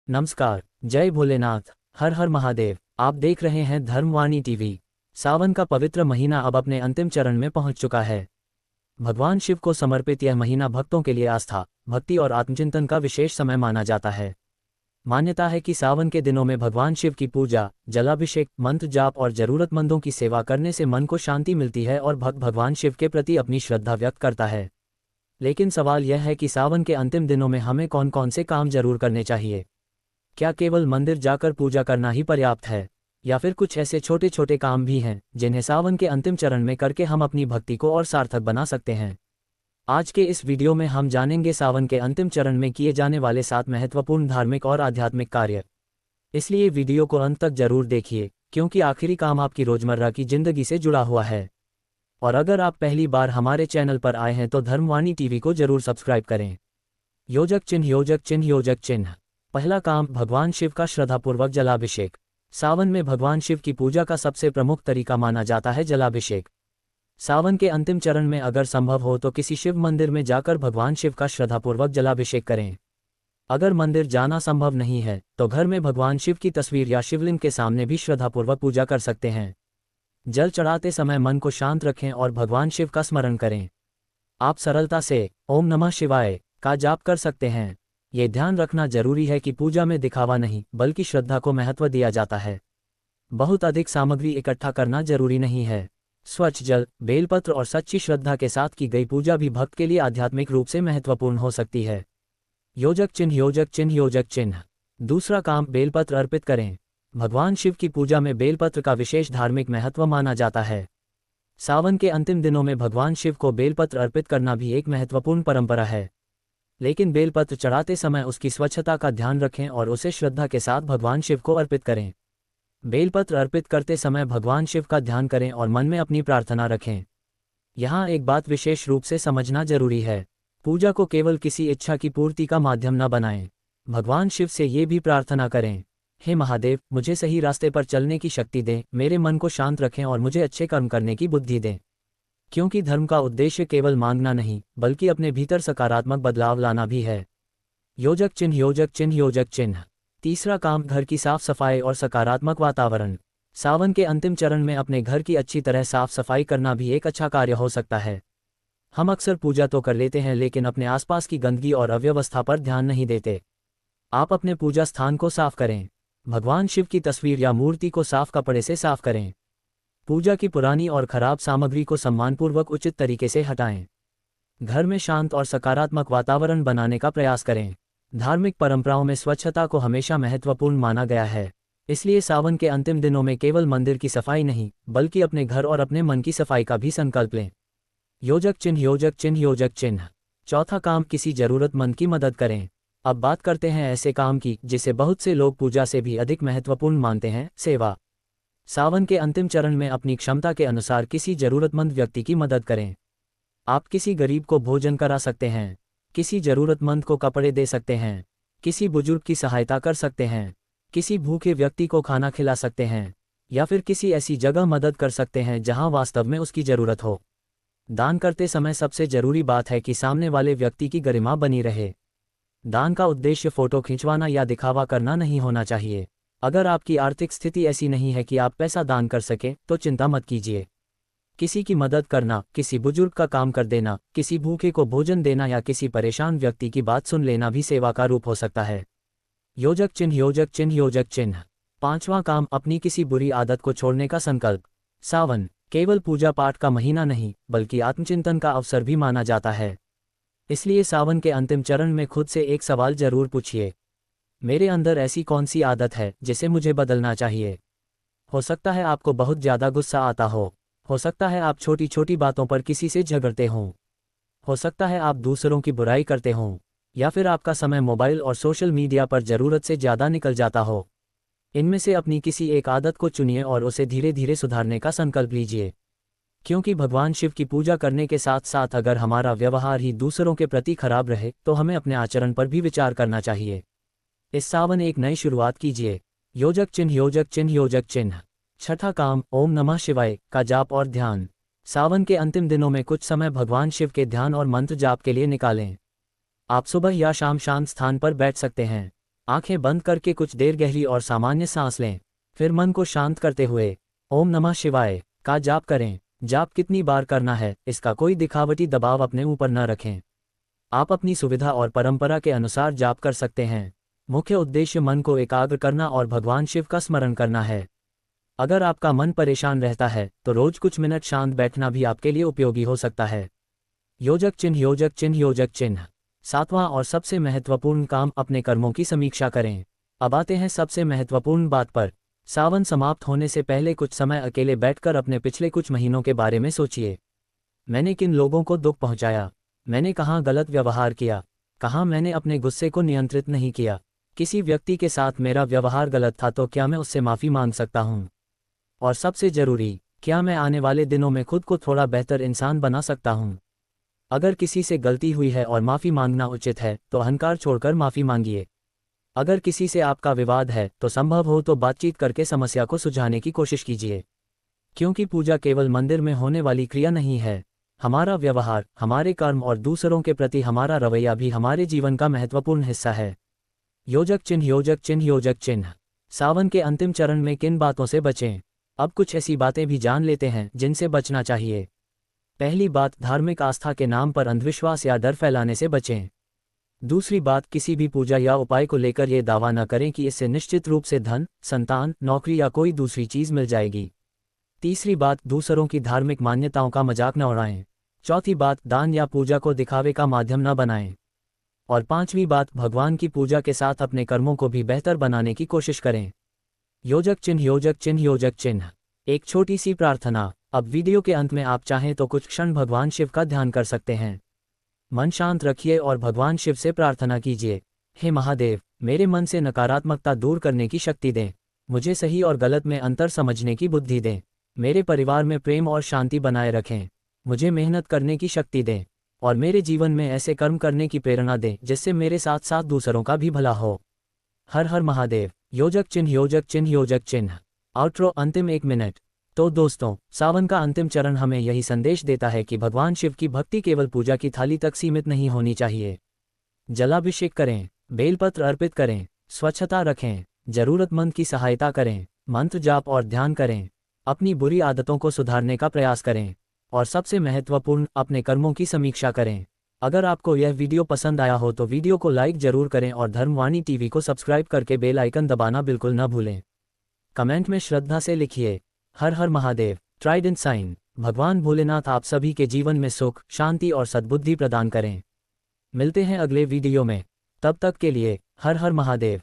नमस्कार, जय भोलेनाथ, हर हर महादेव। आप देख रहे हैं धर्मवाणी टीवी। सावन का पवित्र महीना अब अपने अंतिम चरण में पहुंच चुका है। भगवान शिव को समर्पित यह महीना भक्तों के लिए आस्था, भक्ति और आत्मचिंतन का विशेष समय माना जाता है। मान्यता है कि सावन के दिनों में भगवान शिव की पूजा, जलाभिषेक, मंत्र जाप और जरूरतमंदों की सेवा करने से मन को शांति मिलती है और भक्त भगवान शिव के प्रति अपनी श्रद्धा व्यक्त करता है। लेकिन सवाल यह है कि सावन के अंतिम दिनों में हमें कौन कौन से काम जरूर करने चाहिए। क्या केवल मंदिर जाकर पूजा करना ही पर्याप्त है, या फिर कुछ ऐसे छोटे छोटे काम भी हैं जिन्हें सावन के अंतिम चरण में करके हम अपनी भक्ति को और सार्थक बना सकते हैं। आज के इस वीडियो में हम जानेंगे सावन के अंतिम चरण में किए जाने वाले 7 महत्वपूर्ण धार्मिक और आध्यात्मिक कार्य। इसलिए वीडियो को अंत तक जरूर देखिए, क्योंकि आखिरी काम आपकी रोजमर्रा की जिंदगी से जुड़ा हुआ है। और अगर आप पहली बार हमारे चैनल पर आए हैं तो धर्मवाणी टीवी को जरूर सब्सक्राइब करें। योजक चिन्ह योजक चिन्ह योजक चिन्ह। पहला काम, भगवान शिव का श्रद्धापूर्वक जलाभिषेक। सावन में भगवान शिव की पूजा का सबसे प्रमुख तरीका माना जाता है जलाभिषेक। सावन के अंतिम चरण में अगर संभव हो तो किसी शिव मंदिर में जाकर भगवान शिव का श्रद्धापूर्वक जलाभिषेक करें। अगर मंदिर जाना संभव नहीं है तो घर में भगवान शिव की तस्वीर या शिवलिंग के सामने भी श्रद्धापूर्वक पूजा कर सकते हैं। जल चढ़ाते समय मन को शांत रखें और भगवान शिव का स्मरण करें। आप सरलता से ओम नमः शिवाय का जाप कर सकते हैं। ये ध्यान रखना जरूरी है कि पूजा में दिखावा नहीं बल्कि श्रद्धा को महत्व दिया जाता है। बहुत अधिक सामग्री इकट्ठा करना जरूरी नहीं है। स्वच्छ जल, बेलपत्र और सच्ची श्रद्धा के साथ की गई पूजा भी भक्त के लिए आध्यात्मिक रूप से महत्वपूर्ण हो सकती है। योजक चिन्ह योजक चिन्ह योजक चिन्ह। दूसरा काम, बेलपत्र अर्पित करें। भगवान शिव की पूजा में बेलपत्र का विशेष धार्मिक महत्व माना जाता है। सावन के अंतिम दिनों में भगवान शिव को बेलपत्र अर्पित करना भी एक महत्वपूर्ण परंपरा है। लेकिन बेलपत्र चढ़ाते समय उसकी स्वच्छता का ध्यान रखें और उसे श्रद्धा के साथ भगवान शिव को अर्पित करें। बेलपत्र अर्पित करते समय भगवान शिव का ध्यान करें और मन में अपनी प्रार्थना रखें। यहाँ एक बात विशेष रूप से समझना जरूरी है, पूजा को केवल किसी इच्छा की पूर्ति का माध्यम न बनाएं। भगवान शिव से ये भी प्रार्थना करें, हे महादेव, मुझे सही रास्ते पर चलने की शक्ति दें, मेरे मन को शांत रखें और मुझे अच्छे कर्म करने की बुद्धि दें। क्योंकि धर्म का उद्देश्य केवल मांगना नहीं बल्कि अपने भीतर सकारात्मक बदलाव लाना भी है। योजक चिन्ह योजक चिन्ह योजक चिन्ह। तीसरा काम, घर की साफ सफाई और सकारात्मक वातावरण। सावन के अंतिम चरण में अपने घर की अच्छी तरह साफ सफाई करना भी एक अच्छा कार्य हो सकता है। हम अक्सर पूजा तो कर लेते हैं लेकिन अपने आसपास की गंदगी और अव्यवस्था पर ध्यान नहीं देते। आप अपने पूजा स्थान को साफ करें। भगवान शिव की तस्वीर या मूर्ति को साफ कपड़े से साफ करें। पूजा की पुरानी और खराब सामग्री को सम्मानपूर्वक उचित तरीके से हटाएं। घर में शांत और सकारात्मक वातावरण बनाने का प्रयास करें। धार्मिक परंपराओं में स्वच्छता को हमेशा महत्वपूर्ण माना गया है। इसलिए सावन के अंतिम दिनों में केवल मंदिर की सफाई नहीं बल्कि अपने घर और अपने मन की सफाई का भी संकल्प लें। योजक चिन्ह योजक चिन्ह योजक चिन्ह। चौथा काम, किसी जरूरतमंद की मदद करें। अब बात करते हैं ऐसे काम की जिसे बहुत से लोग पूजा से भी अधिक महत्वपूर्ण मानते हैं, सेवा। सावन के अंतिम चरण में अपनी क्षमता के अनुसार किसी जरूरतमंद व्यक्ति की मदद करें। आप किसी गरीब को भोजन करा सकते हैं, किसी जरूरतमंद को कपड़े दे सकते हैं, किसी बुजुर्ग की सहायता कर सकते हैं, किसी भूखे व्यक्ति को खाना खिला सकते हैं, या फिर किसी ऐसी जगह मदद कर सकते हैं जहां वास्तव में उसकी जरूरत हो। दान करते समय सबसे जरूरी बात है कि सामने वाले व्यक्ति की गरिमा बनी रहे। दान का उद्देश्य फोटो खिंचवाना या दिखावा करना नहीं होना चाहिए। अगर आपकी आर्थिक स्थिति ऐसी नहीं है कि आप पैसा दान कर सकें तो चिंता मत कीजिए। किसी की मदद करना, किसी बुजुर्ग का काम कर देना, किसी भूखे को भोजन देना या किसी परेशान व्यक्ति की बात सुन लेना भी सेवा का रूप हो सकता है। योजक चिन्ह योजक चिन्ह योजक चिन्ह। पांचवां काम, अपनी किसी बुरी आदत को छोड़ने का संकल्प। सावन केवल पूजा पाठ का महीना नहीं बल्कि आत्मचिंतन का अवसर भी माना जाता है। इसलिए सावन के अंतिम चरण में खुद से एक सवाल जरूर पूछिए, मेरे अंदर ऐसी कौन सी आदत है जिसे मुझे बदलना चाहिए। हो सकता है आपको बहुत ज़्यादा गुस्सा आता हो सकता है आप छोटी छोटी बातों पर किसी से झगड़ते हो सकता है आप दूसरों की बुराई करते हों, या फिर आपका समय मोबाइल और सोशल मीडिया पर ज़रूरत से ज़्यादा निकल जाता हो। इनमें से अपनी किसी एक आदत को चुनिए और उसे धीरे धीरे सुधारने का संकल्प लीजिए। क्योंकि भगवान शिव की पूजा करने के साथ साथ अगर हमारा व्यवहार ही दूसरों के प्रति खराब रहे तो हमें अपने आचरण पर भी विचार करना चाहिए। इस सावन एक नई शुरुआत कीजिए। योजक चिन्ह योजक चिन्ह योजक चिन्ह। छठा काम, ओम नमः शिवाय का जाप और ध्यान। सावन के अंतिम दिनों में कुछ समय भगवान शिव के ध्यान और मंत्र जाप के लिए निकालें। आप सुबह या शाम शांत स्थान पर बैठ सकते हैं। आंखें बंद करके कुछ देर गहरी और सामान्य सांस लें। फिर मन को शांत करते हुए ओम नमः शिवाय का जाप करें। जाप कितनी बार करना है, इसका कोई दिखावटी दबाव अपने ऊपर न रखें। आप अपनी सुविधा और परंपरा के अनुसार जाप कर सकते हैं। मुख्य उद्देश्य मन को एकाग्र करना और भगवान शिव का स्मरण करना है। अगर आपका मन परेशान रहता है तो रोज कुछ मिनट शांत बैठना भी आपके लिए उपयोगी हो सकता है। योजक चिन्ह योजक चिन्ह योजक चिन्ह। 7वां और सबसे महत्वपूर्ण काम, अपने कर्मों की समीक्षा करें। अब आते हैं सबसे महत्वपूर्ण बात पर। सावन समाप्त होने से पहले कुछ समय अकेले बैठकर अपने पिछले कुछ महीनों के बारे में सोचिए। मैंने किन लोगों को दुख पहुंचाया? मैंने कहाँ गलत व्यवहार किया? कहाँ मैंने अपने गुस्से को नियंत्रित नहीं किया? किसी व्यक्ति के साथ मेरा व्यवहार गलत था तो क्या मैं उससे माफ़ी मांग सकता हूँ? और सबसे ज़रूरी, क्या मैं आने वाले दिनों में खुद को थोड़ा बेहतर इंसान बना सकता हूँ? अगर किसी से गलती हुई है और माफ़ी मांगना उचित है तो अहंकार छोड़कर माफ़ी मांगिए। अगर किसी से आपका विवाद है तो संभव हो तो बातचीत करके समस्या को सुलझाने की कोशिश कीजिए। क्योंकि पूजा केवल मंदिर में होने वाली क्रिया नहीं है। हमारा व्यवहार, हमारे कर्म और दूसरों के प्रति हमारा रवैया भी हमारे जीवन का महत्वपूर्ण हिस्सा है। योजक चिन्ह योजक चिन्ह योजक चिन्ह। सावन के अंतिम चरण में किन बातों से बचें? अब कुछ ऐसी बातें भी जान लेते हैं जिनसे बचना चाहिए। पहली बात, धार्मिक आस्था के नाम पर अंधविश्वास या डर फैलाने से बचें। दूसरी बात, किसी भी पूजा या उपाय को लेकर ये दावा न करें कि इससे निश्चित रूप से धन, संतान, नौकरी या कोई दूसरी चीज़ मिल जाएगी। तीसरी बात, दूसरों की धार्मिक मान्यताओं का मजाक न उड़ाएं। चौथी बात, दान या पूजा को दिखावे का माध्यम न बनाएं। और पांचवी बात, भगवान की पूजा के साथ अपने कर्मों को भी बेहतर बनाने की कोशिश करें। योजक चिन्ह योजक चिन्ह योजक चिन्ह। एक छोटी सी प्रार्थना। अब वीडियो के अंत में आप चाहें तो कुछ क्षण भगवान शिव का ध्यान कर सकते हैं। मन शांत रखिए और भगवान शिव से प्रार्थना कीजिए। हे महादेव, मेरे मन से नकारात्मकता दूर करने की शक्ति दें। मुझे सही और गलत में अंतर समझने की बुद्धि दें। मेरे परिवार में प्रेम और शांति बनाए रखें। मुझे मेहनत करने की शक्ति दें और मेरे जीवन में ऐसे कर्म करने की प्रेरणा दें जिससे मेरे साथ साथ दूसरों का भी भला हो। हर हर महादेव। योजक चिन्ह योजक चिन्ह योजक चिन्ह। आउट्रो, अंतिम 1 मिनट। तो दोस्तों, सावन का अंतिम चरण हमें यही संदेश देता है कि भगवान शिव की भक्ति केवल पूजा की थाली तक सीमित नहीं होनी चाहिए। जलाभिषेक करें, बेलपत्र अर्पित करें, स्वच्छता रखें, जरूरतमंद की सहायता करें, मंत्र जाप और ध्यान करें, अपनी बुरी आदतों को सुधारने का प्रयास करें और सबसे महत्वपूर्ण, अपने कर्मों की समीक्षा करें। अगर आपको यह वीडियो पसंद आया हो तो वीडियो को लाइक जरूर करें और धर्मवाणी टीवी को सब्सक्राइब करके बेल आइकन दबाना बिल्कुल न भूलें। कमेंट में श्रद्धा से लिखिए, हर हर महादेव। Trident sign. भगवान भोलेनाथ आप सभी के जीवन में सुख, शांति और सद्बुद्धि प्रदान करें। मिलते हैं अगले वीडियो में। तब तक के लिए हर हर महादेव।